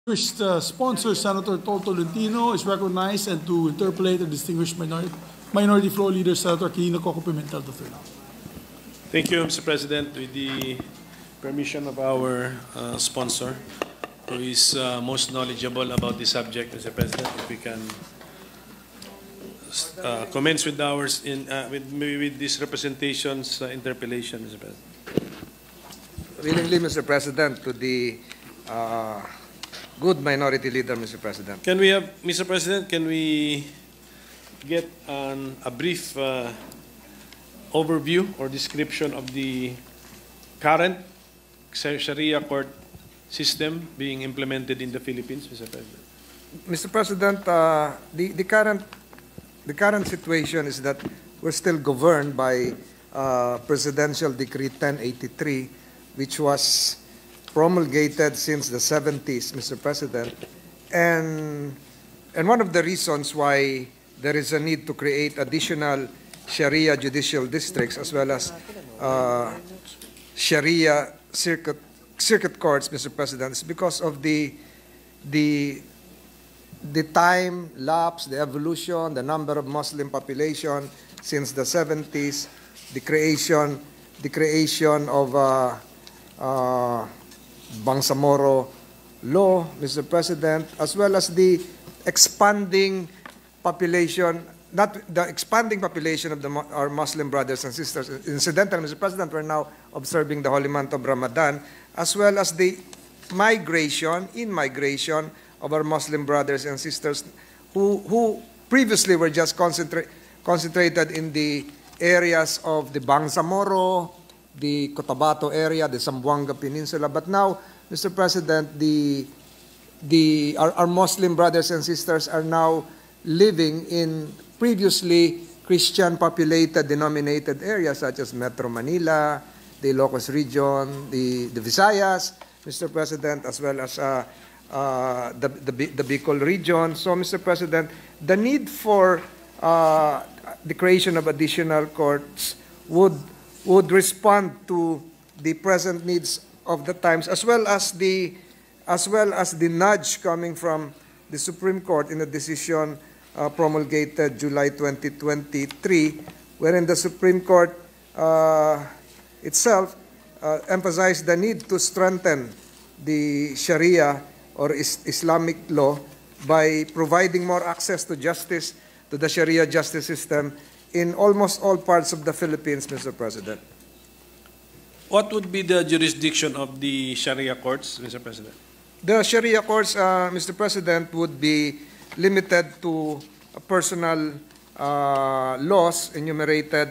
Distinguished sponsor, Senator Tol Tolentino, is recognized, and to interpolate the distinguished minority floor leader, Senator Aquilino Coco Pimentel III. Thank you, Mr. President. With the permission of our sponsor, who is most knowledgeable about the subject, Mr. President, if we can commence with ours with this representation's interpellation, Mr. President. Willingly, Mr. President, to the good minority leader, Mr. President. Can we have, Mr. President, can we get a brief overview or description of the current Sharia court system being implemented in the Philippines, Mr. President? Mr. President, the current situation is that we're still governed by Presidential Decree 1083, which was promulgated since the 70s, Mr. President. And one of the reasons why there is a need to create additional Sharia judicial districts as well as Sharia circuit courts, Mr. President, is because of the time lapse, the evolution, the number of Muslim population since the 70s, the creation of Bangsamoro law, Mr. President, as well as the expanding population, of our Muslim brothers and sisters. Incidentally, Mr. President, we're now observing the holy month of Ramadan, as well as the migration of our Muslim brothers and sisters who previously were just concentrated in the areas of the Bangsamoro, the Cotabato area, the Zamboanga Peninsula. But now, Mr. President, our Muslim brothers and sisters are now living in previously Christian populated, denominated areas such as Metro Manila, the Ilocos region, the Visayas, Mr. President, as well as the Bicol region. So, Mr. President, the need for the creation of additional courts would respond to the present needs of the times, as well as the nudge coming from the Supreme Court in a decision promulgated July 2023, wherein the Supreme Court itself emphasized the need to strengthen the Sharia or Islamic law by providing more access to justice, to the Sharia justice system in almost all parts of the Philippines, Mr. President. What would be the jurisdiction of the Sharia courts, Mr. President? The Sharia courts, Mr. President, would be limited to personal laws enumerated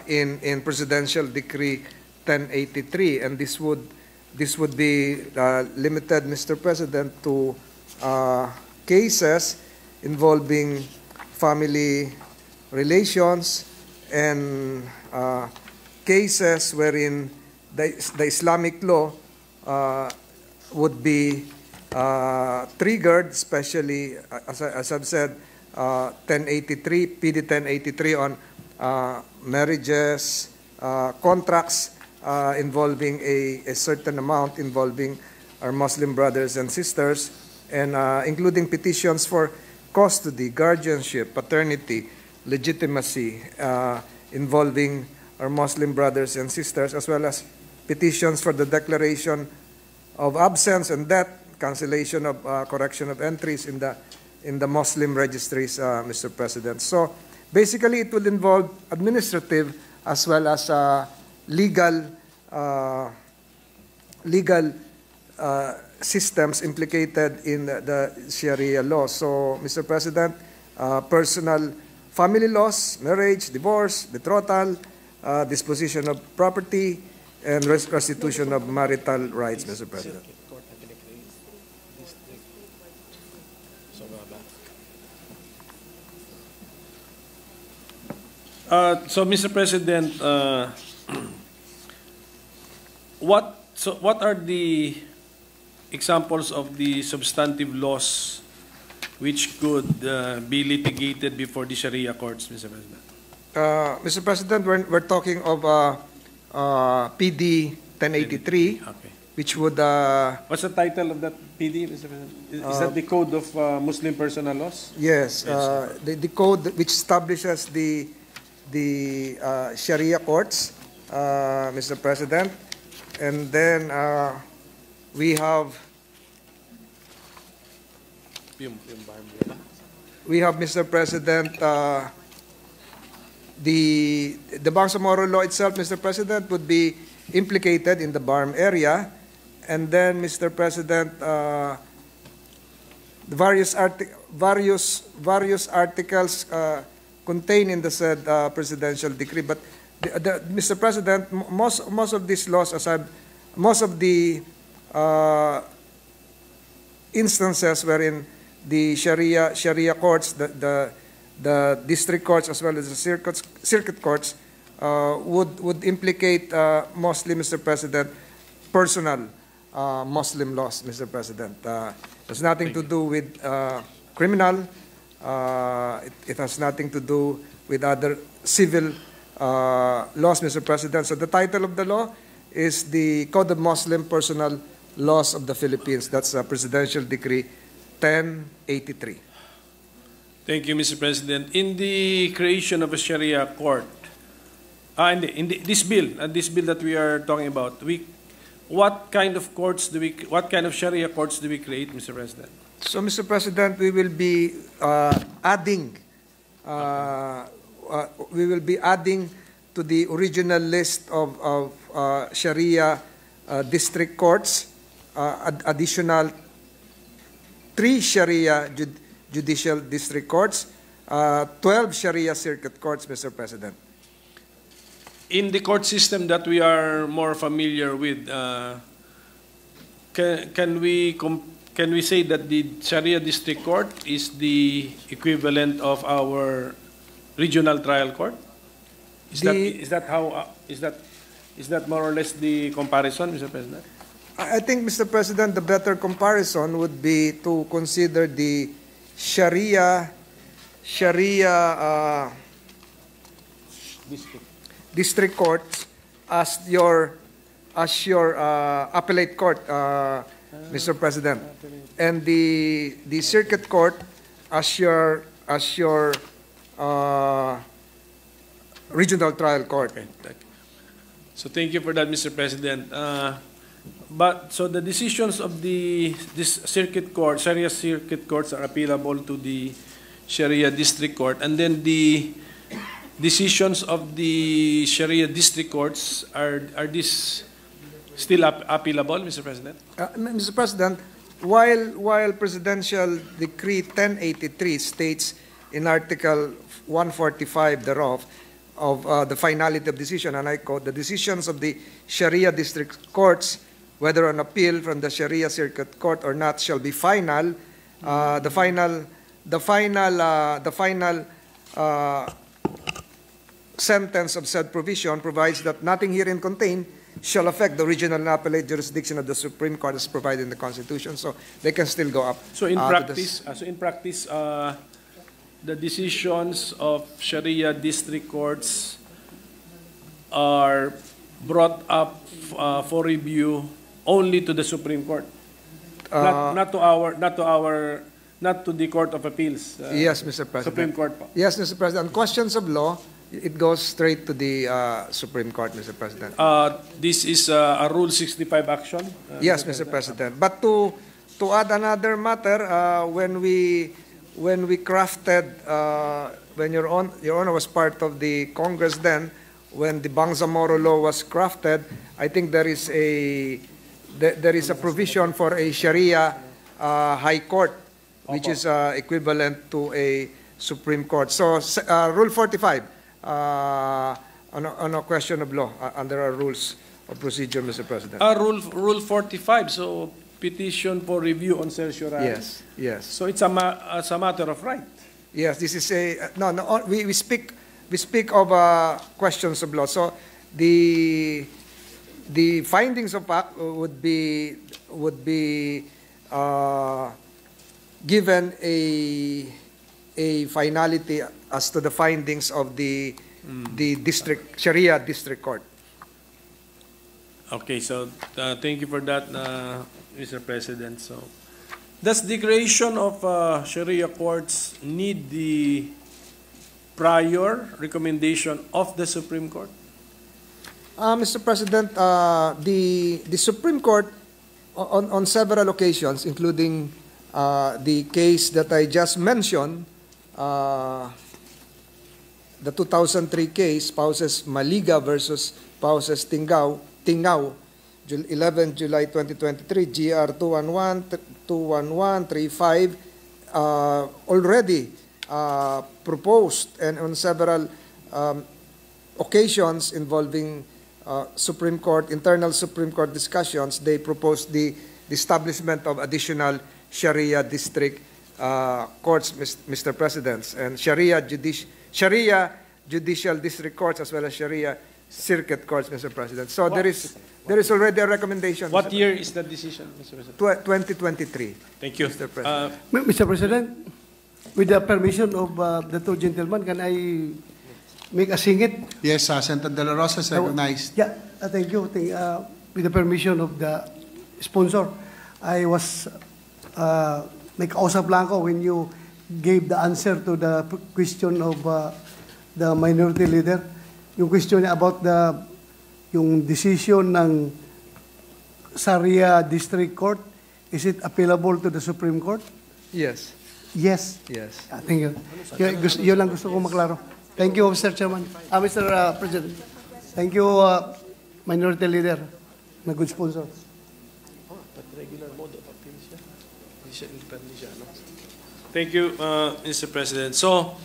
in Presidential Decree 1083, and this would be limited, Mr. President, to cases involving family relations and cases wherein the Islamic law would be triggered, especially, as I've said, 1083, PD 1083 on marriages, contracts involving a certain amount involving our Muslim brothers and sisters, and including petitions for custody, guardianship, paternity, legitimacy involving our Muslim brothers and sisters, as well as petitions for the declaration of absence and death, cancellation of correction of entries in the Muslim registries, Mr. President. So basically, it will involve administrative as well as legal systems implicated in the Sharia law. So, Mr. President, personal family laws, marriage, divorce, betrothal, disposition of property, and restitution of marital rights, Mr. President. So, Mr. President, what are the examples of the substantive laws which could be litigated before the Sharia courts, Mr. President? Mr. President, we're talking of PD 1083, Okay. which would What's the title of that PD, Mr. President? Is that the Code of Muslim Personal Laws? yes, the code which establishes the Sharia courts, Mr. President, and then we have Mr. President, the Bangsamoro law itself, Mr. President, would be implicated in the BARM area, and then, Mr. President, the various articles contained in the said presidential decree. But Mr. President, most of these laws, most of the instances wherein the Sharia courts, the district courts as well as the circuit courts would implicate mostly, Mr. President, personal Muslim laws, Mr. President. It has nothing to do with criminal. It has nothing to do with other civil laws, Mr. President. So the title of the law is the Code of Muslim Personal Laws of the Philippines. That's Presidential Decree 1083. Thank you, Mr. President. In the creation of a Sharia court, this bill that we are talking about, what kind of Sharia courts do we create, Mr. President? So, Mr. President, we will be adding to the original list of Sharia district courts additional 3 Sharia judicial district courts, 12 Sharia circuit courts, Mr. President. In the court system that we are more familiar with, can we say that the Sharia district court is the equivalent of our regional trial court? Is that more or less the comparison, Mr. President? I think, Mr. President, the better comparison would be to consider the Sharia district courts as your appellate court, Mr. President, and the circuit court as your regional trial court. Okay. So thank you for that, Mr. President. So the decisions of this circuit court, Sharia circuit courts, are appealable to the Sharia district court, and then the decisions of the Sharia district courts are these still appealable, Mr. President? Mr. President, while Presidential Decree 1083 states in Article 145 thereof of the finality of decision, and I quote, the decisions of the Sharia district courts, whether on appeal from the Sharia circuit court or not, shall be final. The final sentence of said provision provides that nothing herein contained shall affect the regional and appellate jurisdiction of the Supreme Court as provided in the Constitution. So they can still go up. So in practice, the decisions of Sharia district courts are brought up for review only to the Supreme Court, not to the Court of Appeals. Yes, Mr. President. Supreme Court. Yes, Mr. President. On questions of law, it goes straight to the Supreme Court, Mr. President. This is a Rule 65 action. Yes, Mr. President. But to add another matter, when we crafted, when Your Honor was part of the Congress then, when the Bangsamoro law was crafted, I think there is a provision for a Sharia High Court, which is equivalent to a Supreme Court. So Rule 45 on a question of law under our rules of procedure, Mr. President. Rule 45. So petition for review on certiorari. Yes, yes. So it's a matter of right. Yes, this is a we speak of questions of law. So the findings of fact would be given a finality as to the findings of the district Sharia district court. Okay, so thank you for that, Mr. President. So, does the creation of Sharia courts need the prior recommendation of the Supreme Court? Mr. President, the Supreme Court on several occasions, including the case that I just mentioned, the 2003 case, Spouses Maliga versus Spouses Tingao, 11 July 2023, GR 21135, already proposed, and on several occasions involving Supreme Court, internal Supreme Court discussions, they proposed the establishment of additional Sharia district courts, Mr. President, and Sharia judicial district courts, as well as Sharia circuit courts, Mr. President. So there is already a recommendation. What year is that decision, Mr. President? 2023. Thank you. Mr. President. Mr. President, with the permission of the two gentlemen, can I make a singit? Yes, Senator De La Rosa is recognized. Yeah, thank you. With the permission of the sponsor, I was nagkausap lang ako when you gave the answer to the question of the minority leader. Yung question niya about yung decision ng Sharia District Court, is it appealable to the Supreme Court? Yes. Yes. Yes. Thank you. Yun lang gusto ko maklaro. Thank you, Mr. Chairman. Mr. President. Thank you, Minority Leader, na good sponsor. But regular mode of appeal siya. Hindi siya, no? Thank you, Mr. President. So,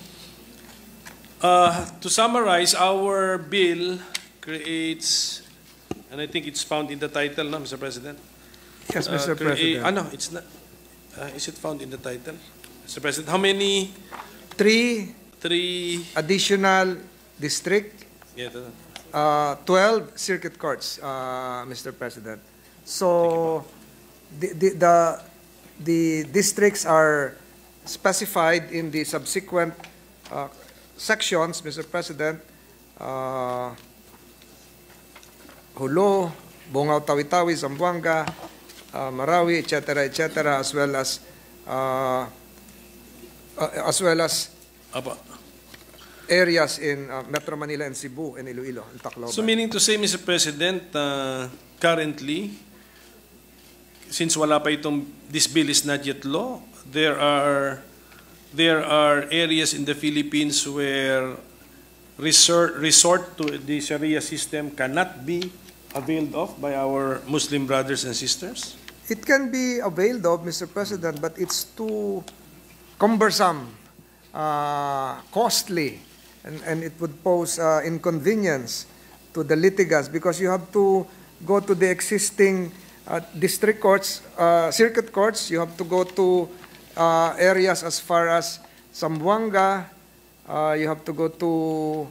to summarize, our bill creates, and I think it's found in the title, no, Mr. President? Yes, Mr. President. No, it's not. Is it found in the title? Mr. President, how many? Three additional district, 12 circuit courts, Mr. President. So the districts are specified in the subsequent sections, Mr. President. Hulo, Bongao, Tawi-Tawi, Zamboanga, Marawi, etc., as well as areas in Metro Manila and Cebu and Iloilo and Tacloban. So meaning to say, Mr. President, currently, since wala pa itong, this bill is not yet law, there are areas in the Philippines where resort to the Sharia system cannot be availed of by our Muslim brothers and sisters? It can be availed of, Mr. President, but it's too cumbersome, costly, and it would pose inconvenience to the litigants because you have to go to the existing district courts, circuit courts. You have to go to areas as far as Zamboanga. You have to go to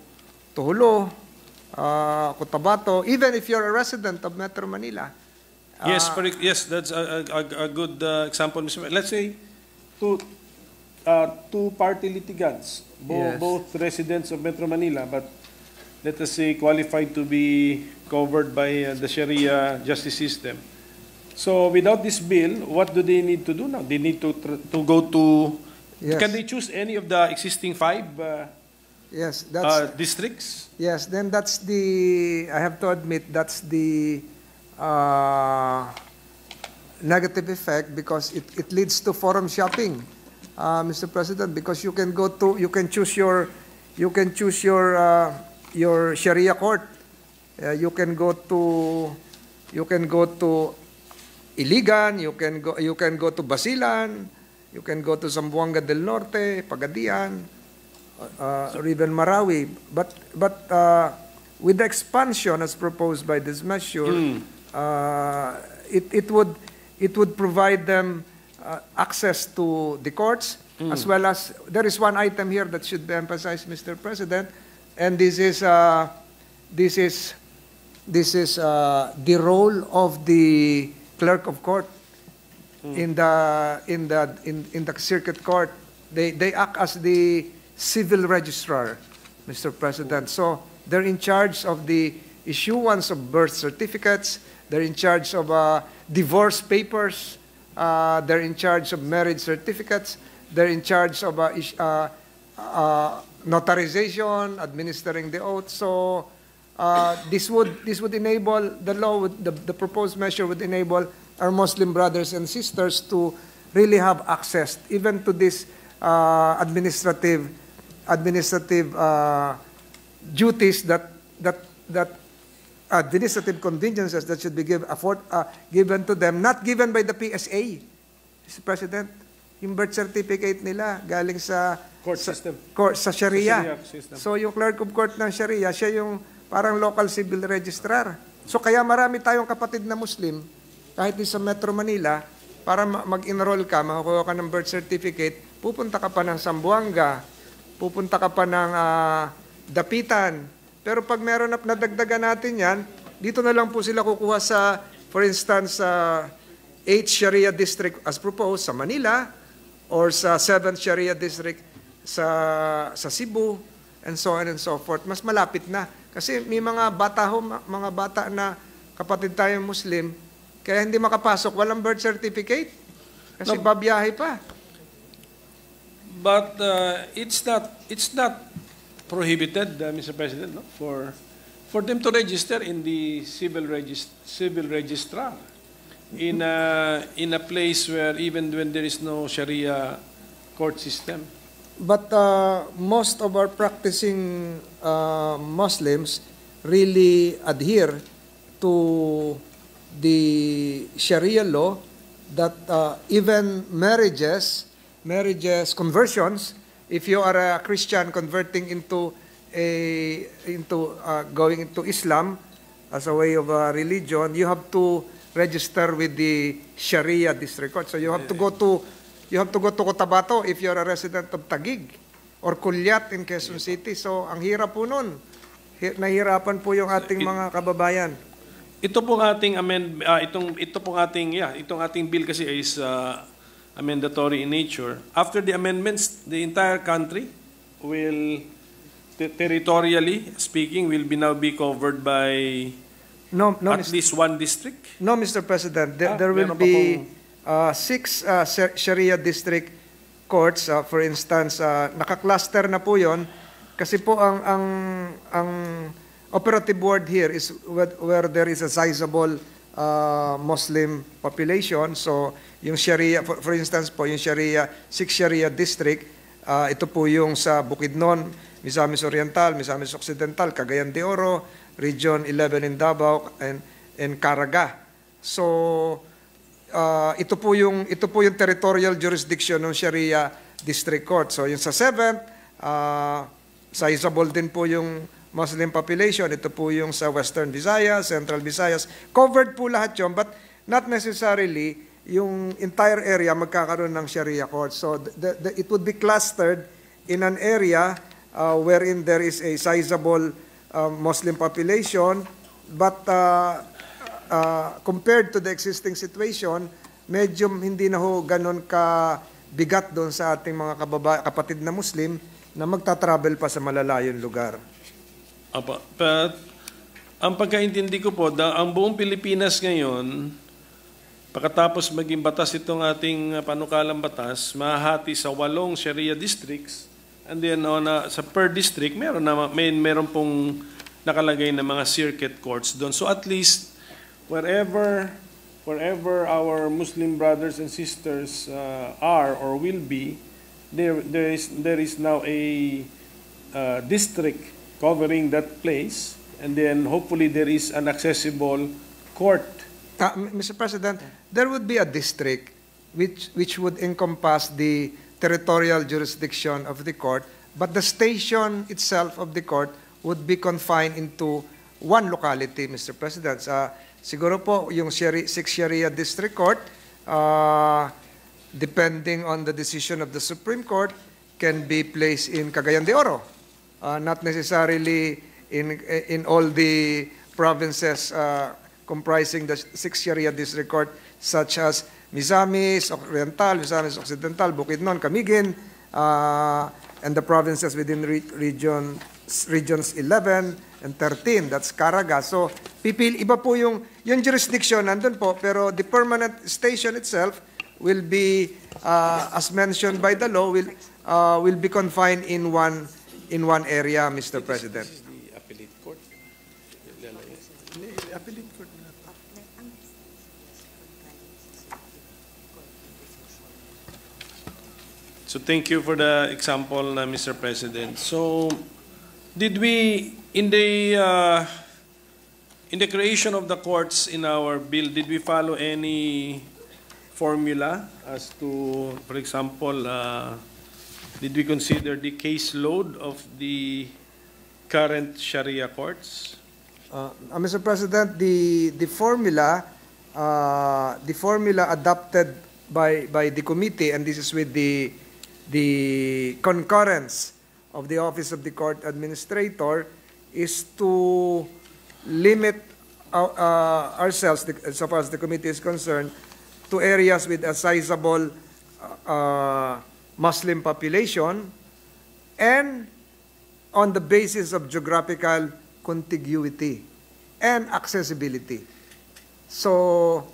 Hulo, Cotabato, even if you're a resident of Metro Manila. Yes, that's a good example, Mr. Let's say two party litigants, both residents of Metro Manila, but let us say qualified to be covered by the Sharia justice system. So without this bill, what do they need to do now? They need to go to. Yes. Can they choose any of the existing 5 districts? Yes, then that's the, I have to admit, that's the negative effect because it leads to forum shopping, Mr. President, because you can choose your Sharia court. You can go to Iligan, you can go to Basilan, you can go to Zamboanga del Norte, Pagadian, or even Marawi. But with the expansion as proposed by this measure, it would provide them access to the courts, as well as there is one item here that should be emphasized, Mr. President, and this is the role of the clerk of court in the circuit court. They act as the civil registrar, Mr. President. So they're in charge of the issuance of birth certificates, they're in charge of divorce papers, they're in charge of marriage certificates, they're in charge of notarization, administering the oath. So this would enable, the law, the proposed measure would enable our Muslim brothers and sisters to really have access even to this administrative duties that administrative contingencies that should be given to them, not given by the PSA, Mr. President. Yung birth certificate nila galing sa sa Sharia. So yung clerk of court ng Sharia, siya yung parang local civil registrar. So kaya marami tayong kapatid na Muslim, kahit sa Metro Manila, para mag-enroll ka, makakuha ka ng birth certificate, pupunta ka pa ng Zamboanga, pupunta ka pa ng Dapitan. Pero pag meron na nadagdagan natin yan, dito na lang po sila kukuha sa, for instance, 8th Sharia District as proposed sa Manila, or sa 7th Sharia District sa Cebu, and so on and so forth. Mas malapit na. Kasi may mga bata na kapatid tayong Muslim, kaya hindi makapasok, walang birth certificate. Kasi babiyahe pa. But it's not prohibited, Mr. President, no? for them to register in the civil registrar in a place where even when there is no Sharia court system. But most of our practicing Muslims really adhere to the Sharia law that even marriages, conversions, if you are a Christian converting into going into Islam as a way of religion, you have to register with the Sharia district court. So you have to go to Cotabato if you're a resident of Taguig or Culiat in Quezon City. So ang hirap po nun. Nahirapan po yung ating mga kababayan. Ito pong ating itong ating bill kasi is mandatory in nature. After the amendments, the entire country will territorially speaking will now be covered by at least one district. No, Mr. President, there will be 6 Sharia district courts. For instance, naka-cluster na po yon kasi po ang operative word here is where there is a sizable Muslim population. So yung Sharia, for instance po, yung Sharia, 6 Sharia district, ito po yung sa Bukidnon, Misamis Oriental, Misamis Occidental, Cagayan de Oro, Region 11 in Davao, and Caraga. So ito po yung territorial jurisdiction ng Sharia District Court. So yung sa 7th, sizable din po yung Muslim population. Ito po yung sa Western Visayas, Central Visayas. Covered po lahat yun, but not necessarily yung entire area magkakaroon ng Sharia court. So it would be clustered in an area wherein there is a sizable Muslim population, but compared to the existing situation, medyo hindi na ho ganun ka bigat doon sa ating mga kapatid na Muslim na magta-travel pa sa malalayong lugar. Apa, but ang pagkaintindi ko po, ang buong Pilipinas ngayon, pagkatapos maging batas itong ating panukalang batas, mahati sa 8 Sharia districts, and then sa per district, meron pong nakalagay na mga circuit courts doon. So at least, wherever our Muslim brothers and sisters are or will be, there is now a district covering that place, and then hopefully there is an accessible court. Mr. President, there would be a district which would encompass the territorial jurisdiction of the court, but the station itself of the court would be confined into one locality, Mr. President. Siguro po yung 6 Sharia District Court, depending on the decision of the Supreme Court, can be placed in Cagayan de Oro. Not necessarily in all the provinces comprising the 6 Sharia District Court, such as Misamis Oriental, Misamis Occidental, Bukidnon, Camiguin, and the provinces within regions 11 and 13, that's Caraga. So, iba po yung jurisdiction nandun po, pero the permanent station itself will be, as mentioned by the law, will be confined in one area, Mr. President. The appellate court. Appellate court. So thank you for the example, Mr. President. So did we, in the creation of the courts in our bill, did we follow any formula as to, for example, did we consider the caseload of the current Sharia courts? Mr. President, the formula adopted by the committee, and this is with the concurrence of the Office of the Court Administrator, is to limit ourselves, so far as the committee is concerned, to areas with a sizable Muslim population and on the basis of geographical contiguity and accessibility. So,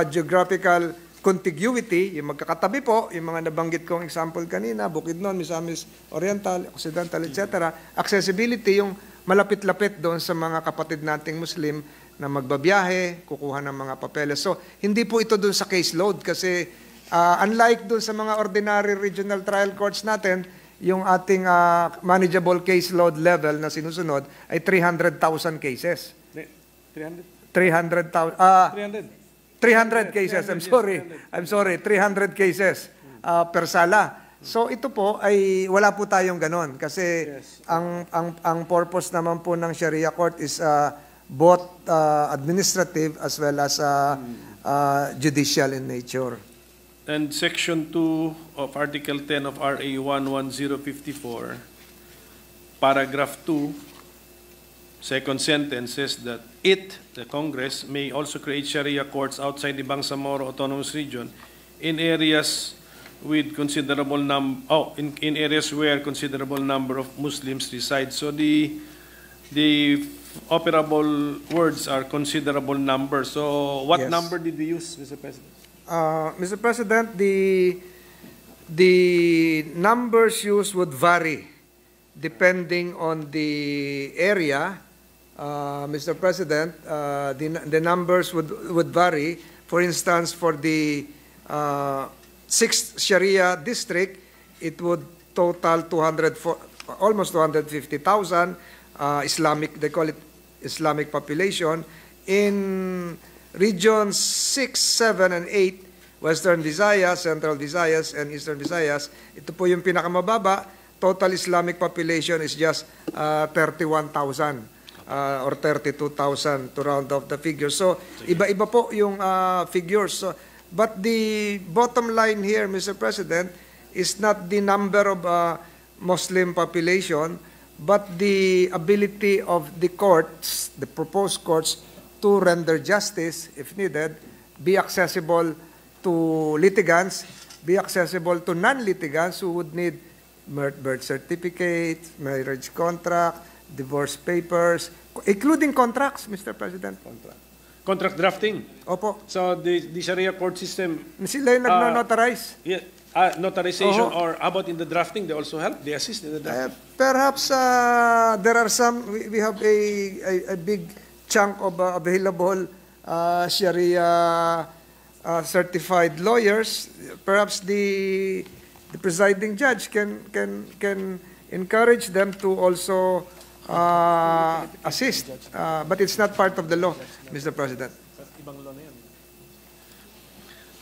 geographical contiguity, yung magkakatabi po, yung mga nabanggit kong example kanina, Bukidnon, Misamis Oriental, Occidental, etc. Accessibility, yung malapit-lapit doon sa mga kapatid nating Muslim na magbabiyahe, kukuha ng mga papeles. So, hindi po ito doon sa caseload kasi unlike doon sa mga ordinary regional trial courts natin, yung ating manageable caseload level na sinusunod ay 300,000 cases. 300,000. 300 cases, I'm sorry, 300 cases per sala. So ito po ay wala po tayong ganon kasi ang purpose naman po ng Sharia court is both administrative as well as judicial in nature. And Section 2 of Article 10 of RA 11054, Paragraph 2, second sentence says that the Congress, may also create Sharia courts outside the Bangsamoro Autonomous Region in areas with considerable in areas where considerable number of Muslims reside. So the operable words are considerable number. So what number did we use, Mr. President? Mr. President, the numbers used would vary depending on the area. Mr. President, the numbers would vary. For instance, for the 6th Sharia district, it would total almost 250,000 Islamic, they call it Islamic population. In regions 6, 7, and 8, Western Visayas, Central Visayas, and Eastern Visayas, ito po yung pinakamababa. Total Islamic population is just 31,000. Or 32,000 to round off the figures. So, iba-iba po yung figures. So, but the bottom line here, Mr. President, is not the number of Muslim population, but the ability of the courts, the proposed courts, to render justice, if needed, be accessible to litigants, be accessible to non-litigants who would need birth certificates, marriage contract, divorce papers, including contracts, Mr. President. Contract drafting. Opo. So the Sharia court system. Sila yung nag-notarize. Yeah, notarization or about in the drafting, they also help. They assist in the drafting. Perhaps there are some. We have a big chunk of available Sharia certified lawyers. Perhaps the presiding judge can encourage them to also assist, but it's not part of the law, Mr. President.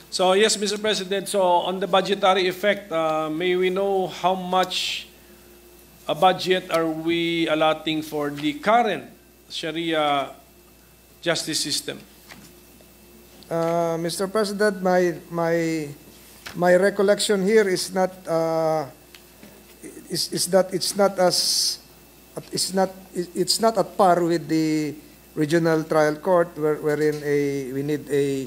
So yes, Mr. President, so on the budgetary effect, may we know how much a budget are we allotting for the current Sharia justice system? Mr. President, my recollection here is not it's not at par with the regional trial court wherein we need a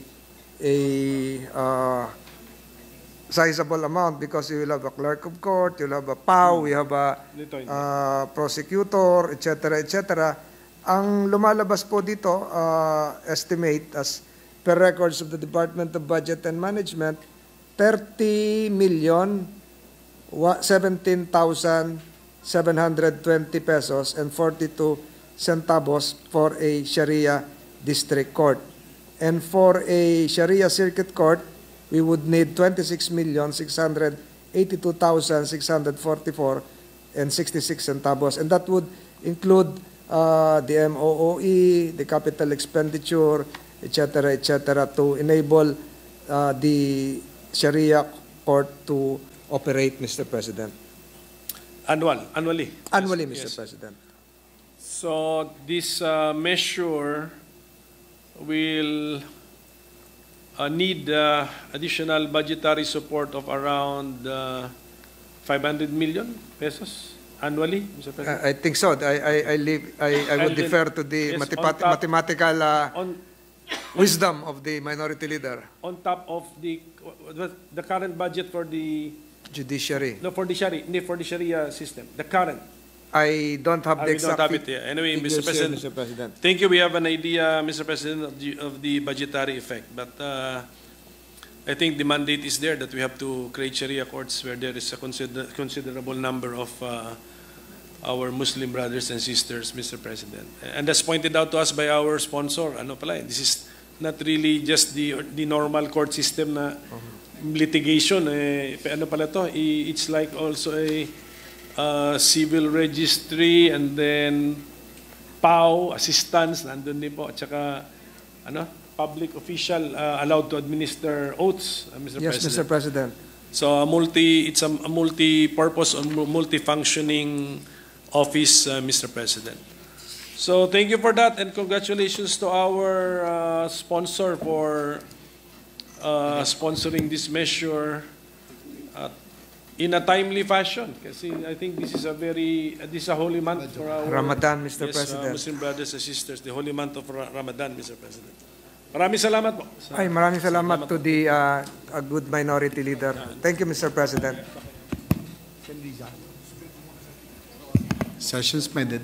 sizable amount because you will have a clerk of court, you'll have a PAW, you have a prosecutor, etc., etc. Ang lumalabas po dito, estimate as per records of the Department of Budget and Management, 30,017,720 pesos and 42 centavos for a Sharia district court. And for a Sharia circuit court, we would need 26,682,644 and 66 centavos. And that would include the MOOE, the capital expenditure, etc., etc., to enable the Sharia court to operate, Mr. President. Annually. Annually, Yes, Mr. yes. President. So this measure will need additional budgetary support of around 500 million pesos annually, Mr. President. I think so. I would And then- defer to the yes, on top- mathematical On wisdom of the minority leader, on top of the current budget for the judiciary. for the Sharia system, the current. I don't have the We don't exact have it here. Anyway, figures Mr. President, here, Mr. President. thank you. We have an idea, Mr. President, of the budgetary effect. But I think the mandate is there that we have to create Sharia courts where there is a considerable number of our Muslim brothers and sisters, Mr. President. And as pointed out to us by our sponsor, this is not really just the normal court system na litigation. It's like also a civil registry, and then PAW, assistance, nandun din po, at saka public official allowed to administer oaths, Mr. Yes, President. Mr. President. So it's a multi-purpose or multi-functioning office, Mr. President. So thank you for that, and congratulations to our sponsor for sponsoring this measure in a timely fashion. Kasi I think this is a holy month for our Ramadan, Mr. President. Muslim brothers and sisters, the holy month of Ramadan, Mr. President. Maraming salamat po. Ay, maraming salamat to the a good minority leader. Thank you, Mr. President. Session suspended.